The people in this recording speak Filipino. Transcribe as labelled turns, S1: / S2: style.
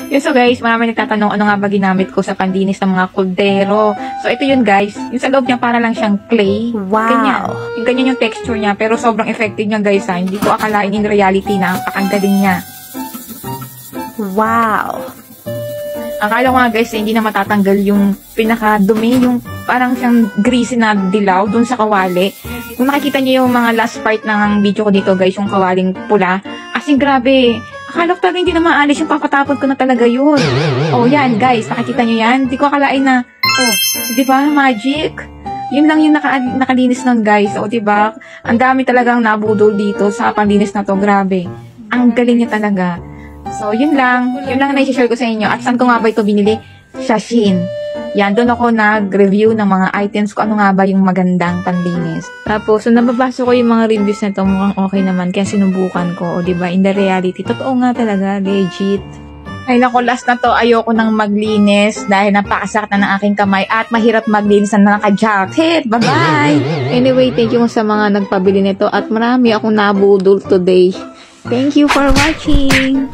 S1: Yun, so guys, marami nagtatanong ano nga ba ginamit ko sa panlinis ng mga kuldero. So ito yun guys, yung sa loob niya para lang siyang clay.
S2: Wow!
S1: Ganyan. Yung ganyan yung texture niya, pero sobrang effective niya guys ha. Hindi ko akalain in reality na ang galing niya.
S2: Wow!
S1: Akala ko nga guys, hindi na matatanggal yung pinakadumi, yung parang siyang greasy na dilaw dun sa kawali. Kung nakikita niyo yung mga last part ng video ko dito guys, yung kawaling pula, as in grabe, akala ko talaga hindi na maalis yung papatapon ko na talaga yun. Oh yan guys, nakikita niyo yan? Hindi ko akalain na, oh, di ba magic? Yun lang yung nakalinis nun guys. O di ba? Ang dami talagang nabudol dito sa panlinis na to, grabe. Ang galing niya talaga. So, yun lang na i-share ko sa inyo. At saan ko nga ba ito binili? Sa Shein. Yan, doon ako nag-review ng mga items ko. Ano nga ba yung magandang panlinis. Tapos, so, nababasa ko yung mga reviews na ito. Mukhang okay naman. Kaya sinubukan ko. O, diba? In the reality, totoo nga talaga. Legit. Ay, naku, last na to. Ayoko nang maglinis dahil napakasakit na ng aking kamay at mahirap maglinis na naka-jacket. Bye-bye! Anyway, thank you sa mga nagpabili nito at marami akong nabudol today. Thank you for watching!